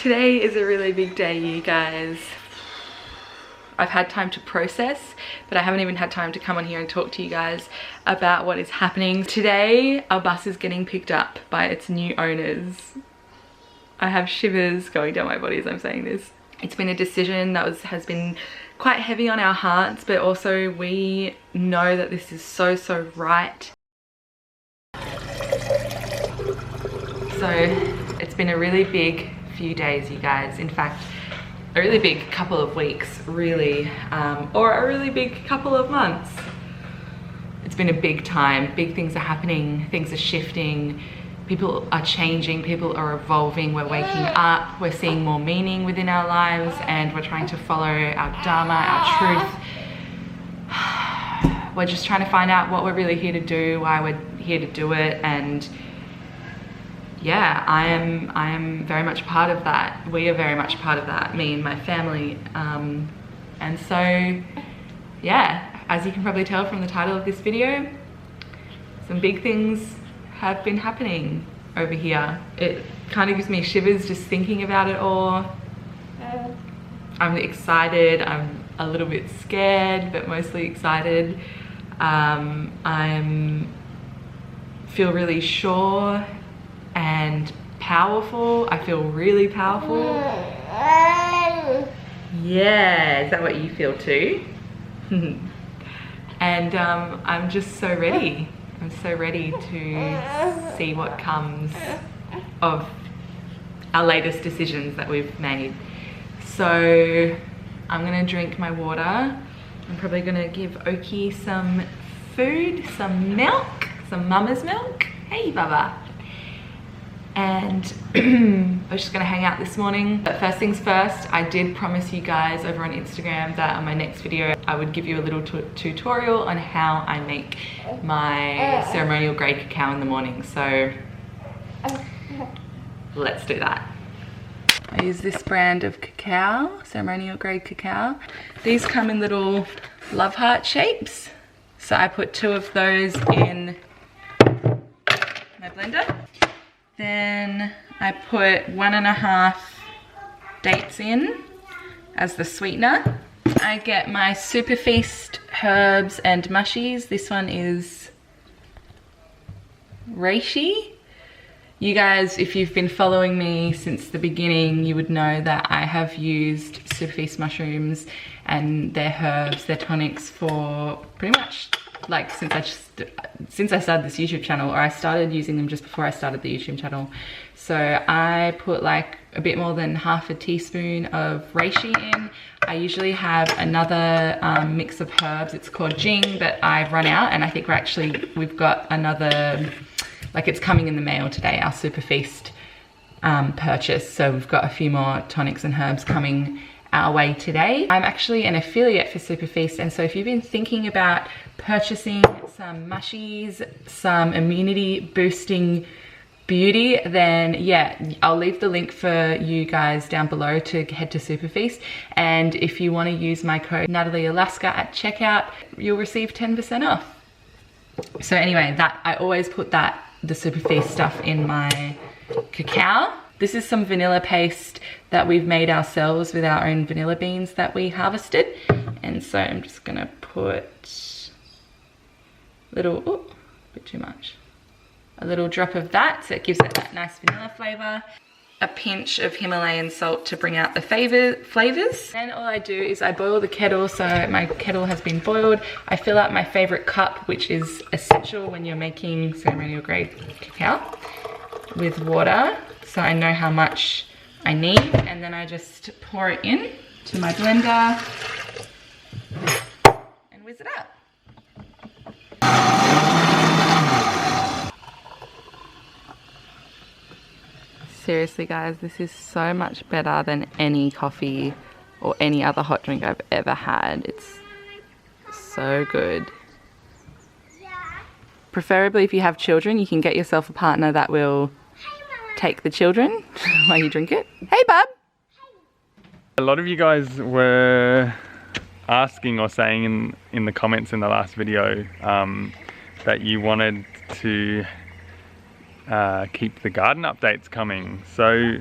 Today is a really big day, you guys. I've had time to process, but I haven't even had time to come on here and talk to you guys about what is happening. Today, our bus is getting picked up by its new owners. I have shivers going down my body as I'm saying this. It's been a decision that has been quite heavy on our hearts, but also we know that this is so right. So it's been a really big few days, you guys. In fact, a really big couple of weeks, really, or a really big couple of months. It's been a big time. Big things are happening, things are shifting, people are changing, people are evolving, we're waking up, we're seeing more meaning within our lives, and we're trying to follow our dharma, our truth. We're just trying to find out what we're really here to do, why we're here to do it, and yeah, I am very much part of that. We are very much part of that, me and my family. And so, yeah, as you can probably tell from the title of this video, some big things have been happening over here. It kind of gives me shivers just thinking about it all. I'm excited, I'm a little bit scared, but mostly excited. Feel really sure and powerful. I feel really powerful. Yeah, is that what you feel too? And I'm just so ready. I'm so ready to see what comes of our latest decisions that we've made. So I'm gonna drink my water. I'm probably gonna give Oakie some food, some milk, some mama's milk. Hey, Baba. And I was just gonna hang out this morning. But first things first, I did promise you guys over on Instagram that on my next video, I would give you a little tutorial on how I make my ceremonial grade cacao in the morning. So let's do that. I use this brand of cacao, ceremonial grade cacao. These come in little love heart shapes. So I put 2 of those in my blender. Then I put 1.5 dates in as the sweetener. I get my Super Feast herbs and mushies. This one is reishi. You guys, if you've been following me since the beginning, you would know that I have used Super Feast mushrooms and their herbs, their tonics for pretty much like since I started this YouTube channel, or I started using them just before I started the YouTube channel. So I put like a bit more than half a teaspoon of reishi in. I usually have another mix of herbs. It's called Jing, but I've run out, and I think we've got another, like it's coming in the mail today, our Super Feast purchase. So we've got a few more tonics and herbs coming our way today. I'm actually an affiliate for Super Feast, and so if you've been thinking about purchasing some mushies, some immunity boosting beauty, then yeah, I'll leave the link for you guys down below to head to Super Feast. And if you want to use my code Natalie Alaska at checkout, you'll receive 10% off. So anyway, I always put the Super Feast stuff in my cacao. This is some vanilla paste that we've made ourselves with our own vanilla beans that we harvested. And so I'm just gonna put a little, oh, a bit too much. A little drop of that, so it gives it that nice vanilla flavor. A pinch of Himalayan salt to bring out the flavors. Then all I do is I boil the kettle, so my kettle has been boiled. I fill up my favorite cup, which is essential when you're making ceremonial grade cacao, with water, so I know how much I need, and then I just pour it in to my blender and whiz it out. Seriously guys, this is so much better than any coffee or any other hot drink I've ever had. It's so good. Preferably if you have children, you can get yourself a partner that will take the children while you drink it. Hey bub! A lot of you guys were asking or saying in the comments in the last video that you wanted to keep the garden updates coming. So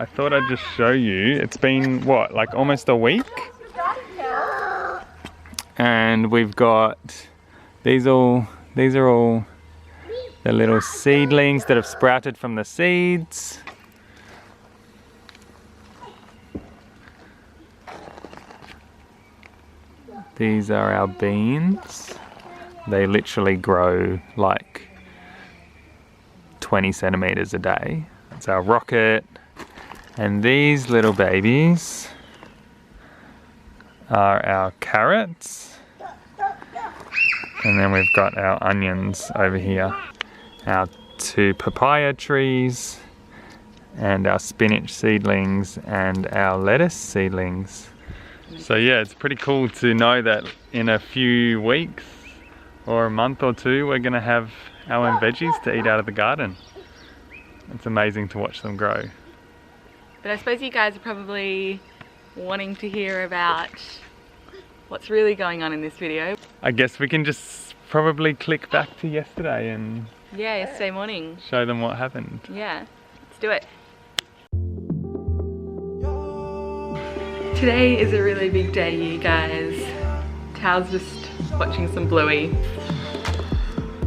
I thought I'd just show you. It's been, what, like almost a week? And we've got, these are all the little seedlings that have sprouted from the seeds. These are our beans. They literally grow like 20 centimeters a day. It's our rocket. And these little babies are our carrots. And then we've got our onions over here. Our 2 papaya trees and our spinach seedlings and our lettuce seedlings. So yeah, it's pretty cool to know that in a few weeks or a month or 2 we're gonna have our own veggies to eat out of the garden. It's amazing to watch them grow. But I suppose you guys are probably wanting to hear about what's really going on in this video. I guess we can just probably click back to yesterday and yeah, yesterday morning. Show them what happened. Yeah, let's do it. Today is a really big day, you guys. Tal's just watching some Bluey.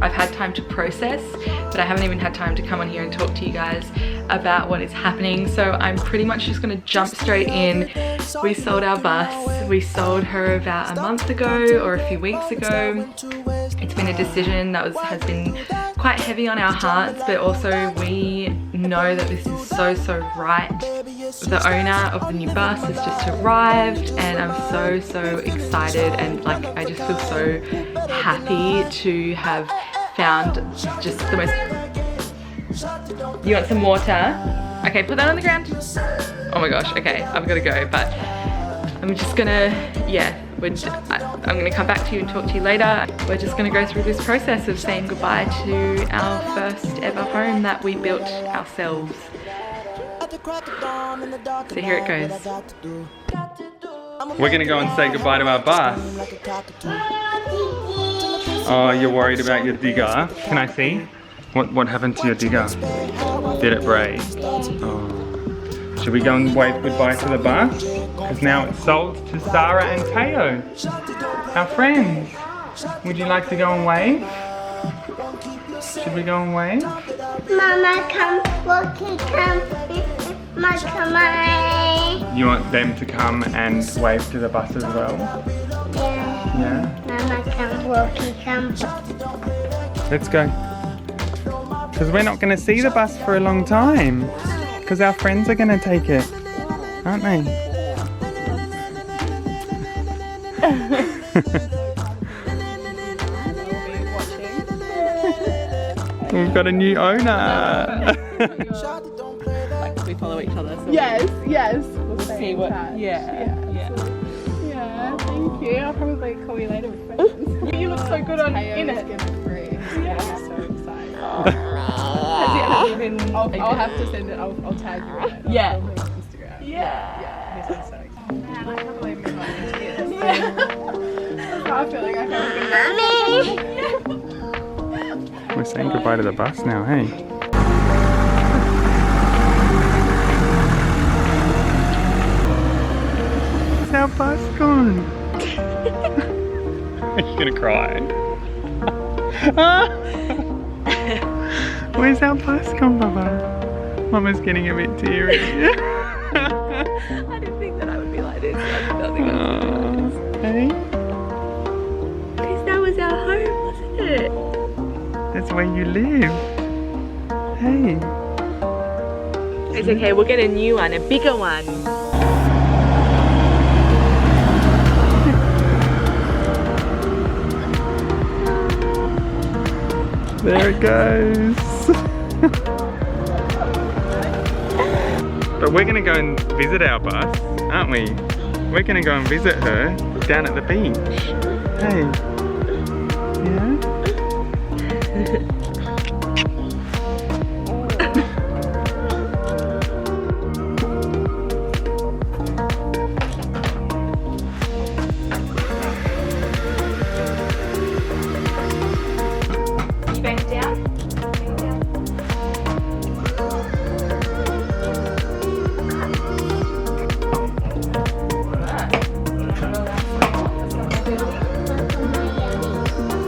I've had time to process, but I haven't even had time to come on here and talk to you guys about what is happening. So I'm pretty much just gonna jump straight in. We sold our bus. We sold her about a month ago or a few weeks ago. It's been a decision that has been quite heavy on our hearts, but also we know that this is so right. The owner of the new bus has just arrived and I'm so excited, and like I just feel so happy to have found just the most... You want some water? Okay, put that on the ground. Oh my gosh, okay, I've got to go, but I'm just gonna, yeah, I'm gonna come back to you and talk to you later. We're just gonna go through this process of saying goodbye to our first ever home that we built ourselves. So here it goes. We're gonna go and say goodbye to our bus. Oh, you're worried about your digger. Can I see? What happened to your digger? Did it break? Oh. Should we go and wave goodbye to the bus? Because now it's sold to Sarah and Teo, our friends. Would you like to go and wave? Should we go and wave? Mama, come, Wookie, come. Mama, come on. You want them to come and wave to the bus as well? Yeah. Yeah? Mama, come, Wookie, come. Let's go. Because we're not going to see the bus for a long time. Because our friends are going to take it. Aren't they? We've got a new owner. Like we follow each other. So yes. We'll see what. Yeah. Thank you. I'll probably call you later with questions. You look so good on in it. Yeah, I'm so excited. Has he even? I'll have to send it. I'll tag you in it. Yeah. On Instagram. Yeah. He's so excited. Man, I can't believe you're not into this. That's how I feel like I can't Mommy. We're saying goodbye to the bus now, hey? Where's our bus gone? Are you gonna cry? Where's our bus gone, Baba? Mama's getting a bit teary. I didn't think that I would be like this. I don't think I would be like this. Hey? Because that was our home, wasn't it? That's where you live. Hey. It's okay, we'll get a new one, a bigger one. There it goes. But we're gonna go and visit our bus, aren't we? We're gonna go and visit her down at the beach. Hey. Yeah?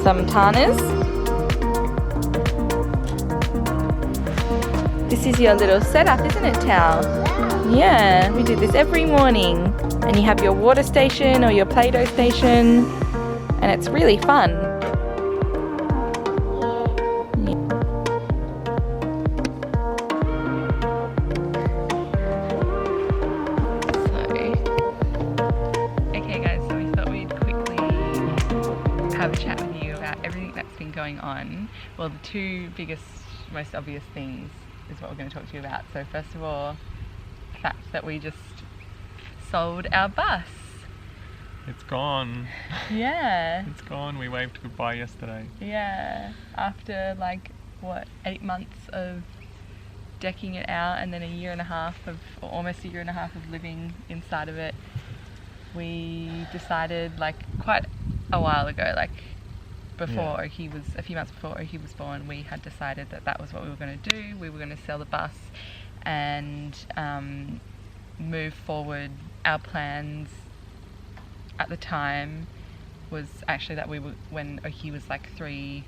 some tanas. This is your little setup, isn't it, Tal? Yeah, we do this every morning. And you have your water station or your Play-Doh station, and it's really fun. Okay guys, so we thought we'd quickly have a chat with you about everything that's been going on. Well, the two biggest, most obvious things is what we're going to talk to you about. So first of all, the fact that we just sold our bus. It's gone. Yeah. It's gone. We waved goodbye yesterday. Yeah. After like, what, 8 months of decking it out and then a year and a half of, or almost a year and a half of living inside of it, we decided like quite a while ago, like before Oakie was, a few months before Oakie was born, we had decided that that was what we were going to do. We were going to sell the bus and move forward. Our plans at the time was actually that we were, when Oakie was like 3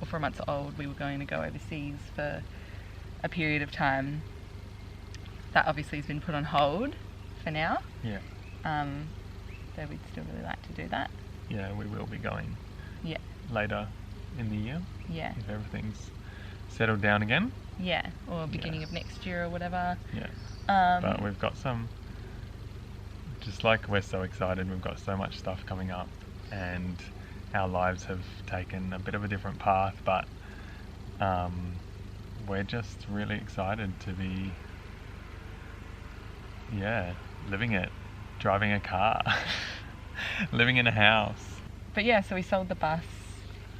or 4 months old, we were going to go overseas for a period of time. That obviously has been put on hold for now. Yeah. So we'd still really like to do that. Yeah, we will be going. Yeah. Later in the year. Yeah. If everything's settled down again. Yeah, or beginning of next year or whatever. Yeah. But we've got some, just like we're so excited, we've got so much stuff coming up and our lives have taken a bit of a different path, but we're just really excited to be, living it, driving a car, living in a house. But yeah, so we sold the bus,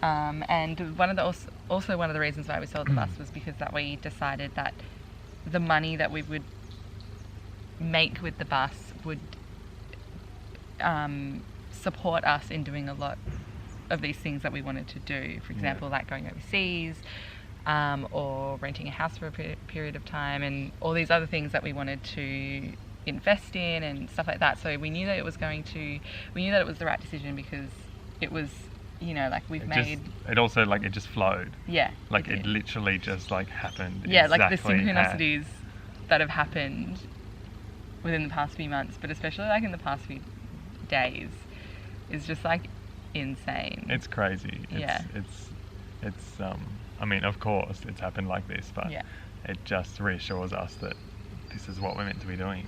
and one of the also one of the reasons why we sold the bus was because that we decided that the money that we would make with the bus would support us in doing a lot of these things that we wanted to do. For example, like going overseas, or renting a house for a period of time, and all these other things that we wanted to invest in and stuff like that. So we knew that it was the right decision because it was, you know, like it also like it just flowed. Yeah. Like it literally just like happened. Yeah, like the synchronicities that have happened within the past few months, but especially like in the past few days, is just like insane. It's crazy. It's I mean, of course it's happened like this, but it just reassures us that this is what we're meant to be doing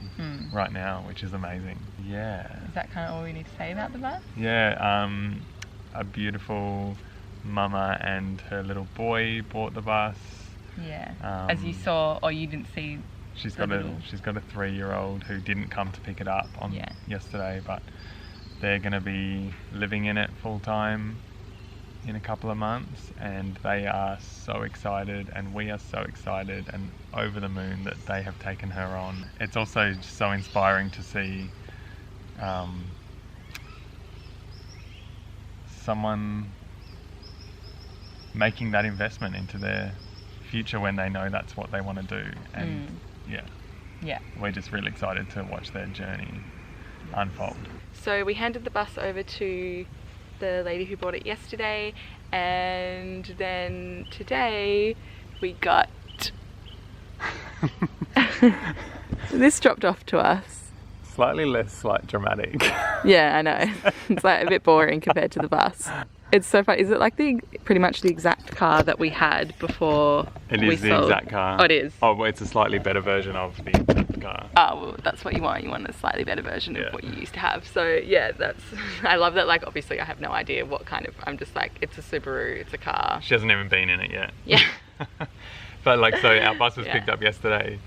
right now, which is amazing. Yeah. Is that kind of all we need to say about the bus? Yeah, a beautiful mama and her little boy bought the bus. Yeah. As you saw, or you didn't see. She's got a 3-year-old who didn't come to pick it up on yesterday, but they're going to be living in it full time in a couple of months, and they are so excited, and we are so excited and over the moon that they have taken her on. It's also just so inspiring to see someone making that investment into their future when they know that's what they want to do. And we're just really excited to watch their journey unfold. So we handed the bus over to the lady who bought it yesterday, and then today we got this dropped off to us. Slightly less dramatic. Yeah, I know. It's like a bit boring compared to the bus. It's so funny. Is it like pretty much the exact car that we had before we sold? It is the exact car. Oh, it is? Oh, well, it's a slightly better version of the exact car. Oh, well, that's what you want. You want a slightly better version of what you used to have. So, yeah, I love that. Like, obviously, I have no idea what kind of, I'm just like, it's a Subaru, it's a car. She hasn't even been in it yet. Yeah. But, like, so our bus was picked up yesterday,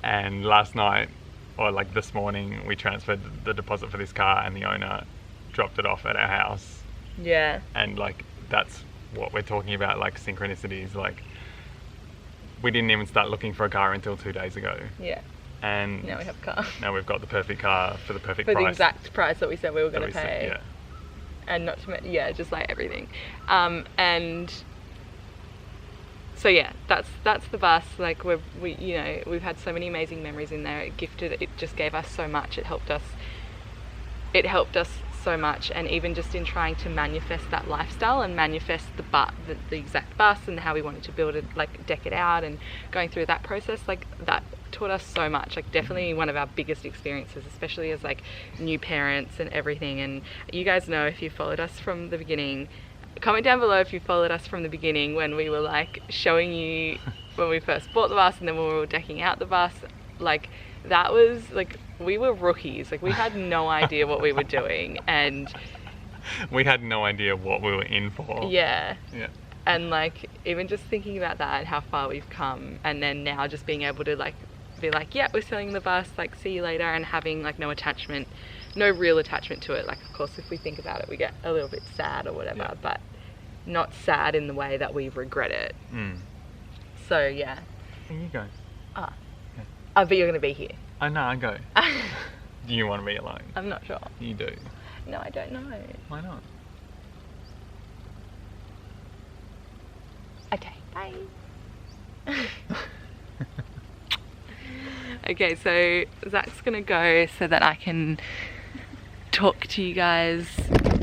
and last night, or like this morning, we transferred the deposit for this car, and the owner dropped it off at our house. Yeah. And like that's what we're talking about, like synchronicities. Like we didn't even start looking for a car until 2 days ago. Yeah. And now we have a car. Now we've got the perfect car for the perfect price. For the exact price that we said we were going to pay. Yeah. And not to just like everything. And so yeah, that's the bus. Like we've had so many amazing memories in there. It just gave us so much. It helped us so much, and even just in trying to manifest that lifestyle and manifest the exact bus and how we wanted to build it, like deck it out, and going through that process, like that taught us so much. Like definitely one of our biggest experiences, especially as like new parents and everything. And you guys know, if you followed us from the beginning, comment down below if you followed us from the beginning, when we were like showing you when we first bought the bus and then when we were decking out the bus. Like that was like, we were rookies, like we had no idea what we were doing, and we had no idea what we were in for. Yeah. And like even just thinking about that and how far we've come, and then now just being able to like be like, yeah, we're selling the bus, like see you later, and having like no real attachment to it. Like of course if we think about it we get a little bit sad or whatever, but not sad in the way that we regret it. So yeah. Here you go. But you're gonna be here. I know, I go. Do you want to be alone? I'm not sure. You do. No, I don't know. Why not? Okay, bye. Okay, so Zach's gonna go so that I can talk to you guys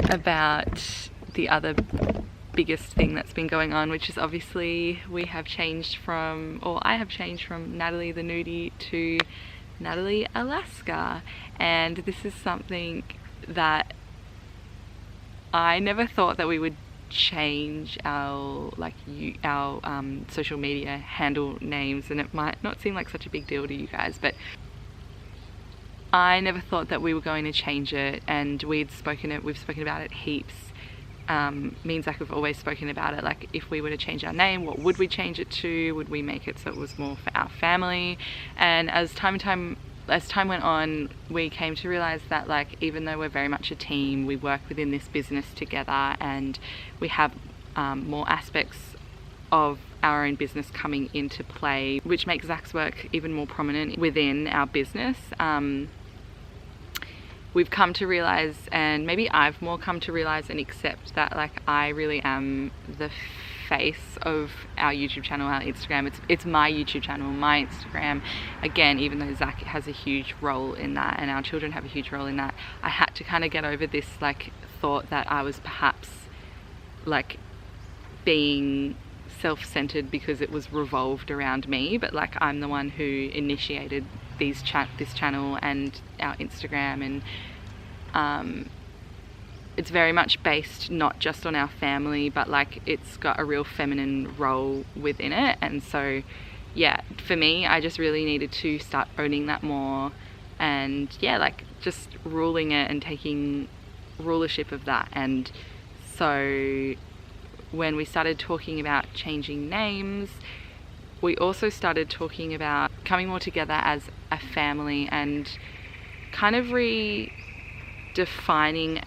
about the other biggest thing that's been going on, which is obviously I have changed from Natalie The Nudie to Natalie Alaska. And this is something that I never thought that we would change our social media handle names, and it might not seem like such a big deal to you guys, but I never thought that we were going to change it. And we've spoken about it heaps. Me and Zach have always spoken about it, like if we were to change our name, what would we change it to? Would we make it so it was more for our family? And as time went on, we came to realize that like even though we're very much a team, we work within this business together, and we have more aspects of our own business coming into play, which makes Zach's work even more prominent within our business. We've come to realize, and maybe I've more come to realize and accept, that like I really am the face of our YouTube channel, our Instagram. It's my YouTube channel, my Instagram. Again, even though Zach has a huge role in that and our children have a huge role in that, I had to kind of get over this like thought that I was perhaps like being self-centered because it was revolved around me, but like I'm the one who initiated this channel and our Instagram, and it's very much based not just on our family, but like it's got a real feminine role within it. And so yeah, for me, I just really needed to start owning that more, and yeah, like just ruling it and taking rulership of that. And so when we started talking about changing names, we also started talking about coming more together as a family and kind of redefining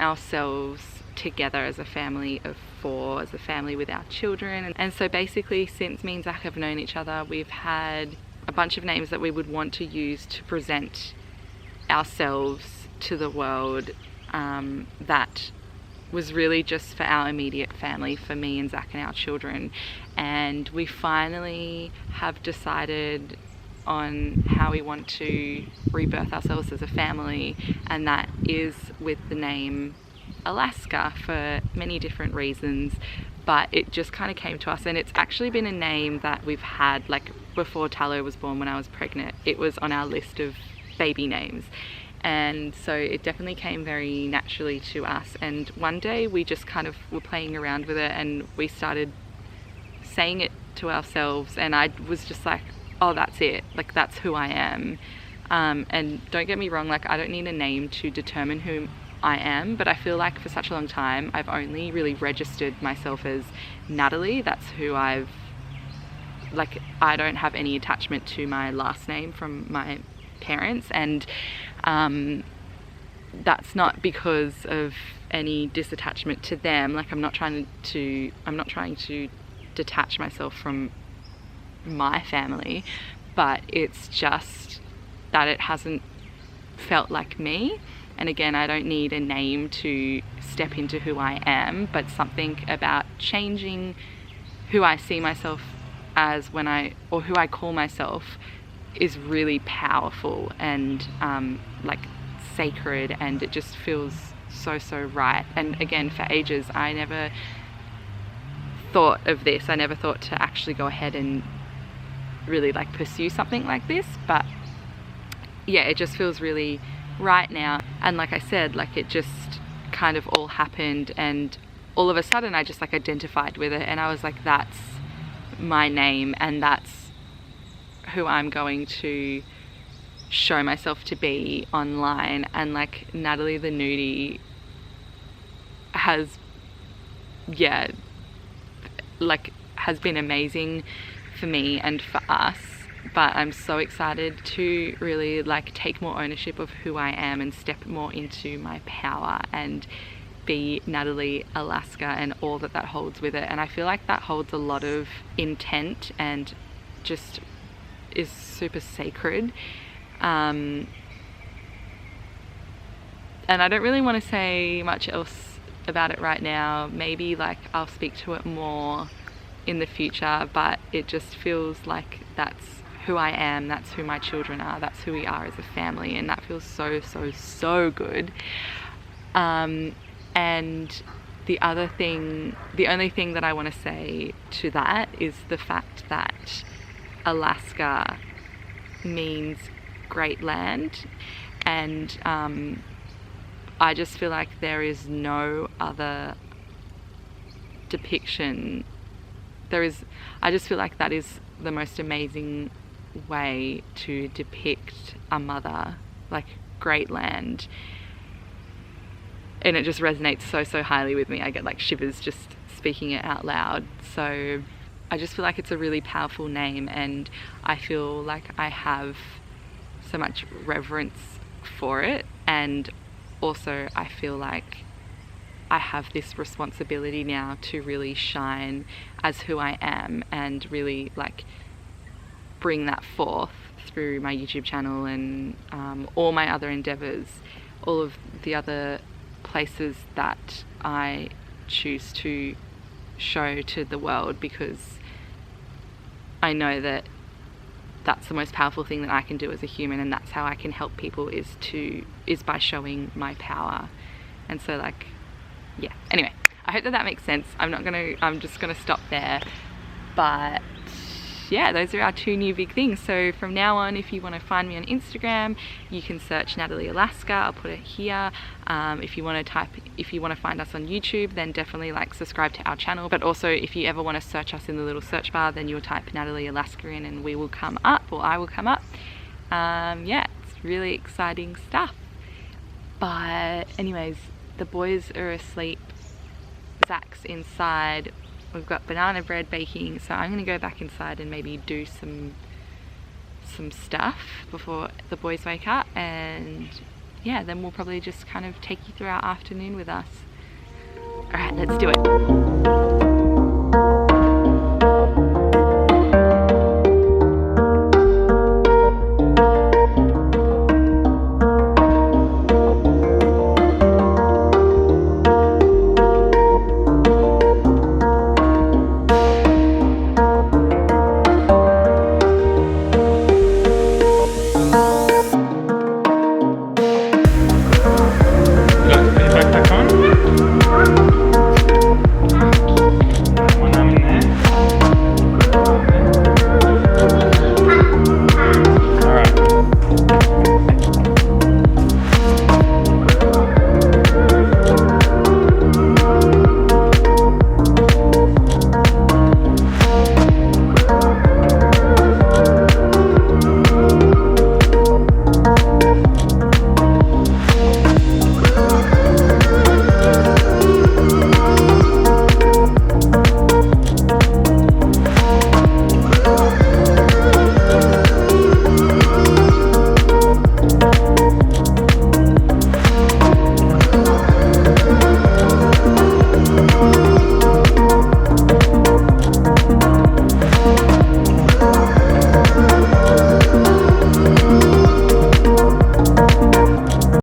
ourselves together as a family of 4, as a family with our children. And so basically, since me and Zach have known each other, we've had a bunch of names that we would want to use to present ourselves to the world, that was really just for our immediate family, for me and Zach and our children. And we finally have decided on how we want to rebirth ourselves as a family, and that is with the name Alaska, for many different reasons. But it just kind of came to us, and it's actually been a name that we've had like before Tallow was born. When I was pregnant, it was on our list of baby names. And so it definitely came very naturally to us. And one day we just kind of were playing around with it, and we started saying it to ourselves, and I was just like, oh, that's it, like that's who I am. And don't get me wrong, like I don't need a name to determine who I am, but I feel like for such a long time I've only really registered myself as Natalie. That's who I don't have any attachment to my last name from my parents, and that's not because of any disattachment to them. Like I'm not trying to detach myself from my family, but it's just that it hasn't felt like me. And again, I don't need a name to step into who I am, but something about changing who I see myself as or who I call myself is really powerful and like sacred, and it just feels so right. And again, for ages I never thought of this. I never thought to actually go ahead and really like pursue something like this, but yeah, it just feels really right now. And like I said, like it just kind of all happened, and all of a sudden I just like identified with it, and I was like, that's my name, and that's who I'm going to show myself to be online. And like Natalie The Nudie has, yeah, like has been amazing for me and for us, but I'm so excited to really like take more ownership of who I am and step more into my power and be Natalie Alaska and all that holds with it. And I feel like that holds a lot of intent and just is super sacred. And I don't really want to say much else about it right now. Maybe like I'll speak to it more in the future, but it just feels like that's who I am, that's who my children are, that's who we are as a family, and that feels so good. And the only thing that I want to say to that is the fact that Alaska means great land, and I just feel like there is no other depiction. I just feel like that is the most amazing way to depict a mother, like great land. And it just resonates so highly with me. I get like shivers just speaking it out loud. So I just feel like it's a really powerful name, and I feel like I have so much reverence for it. And also I feel like I have this responsibility now to really shine as who I am and really like bring that forth through my YouTube channel and all my other endeavors, all of the other places that I choose to show to the world, because I know that that's the most powerful thing that I can do as a human, and that's how I can help people is by showing my power. And so like, yeah, anyway, I hope that makes sense. I'm just gonna stop there. But yeah, those are our two new big things. So from now on, if you want to find me on Instagram, you can search Natalie Alaska. I'll put it here. If you want to find us on YouTube, then definitely like subscribe to our channel. But also, if you ever want to search us in the little search bar, then you'll type Natalie Alaska in and we will come up, or I will come up. Yeah, it's really exciting stuff. But anyways, the boys are asleep. Zach's inside. We've got banana bread baking, so I'm gonna go back inside and maybe do some stuff before the boys wake up, and yeah, then we'll probably just kind of take you through our afternoon with us. All right, let's do it.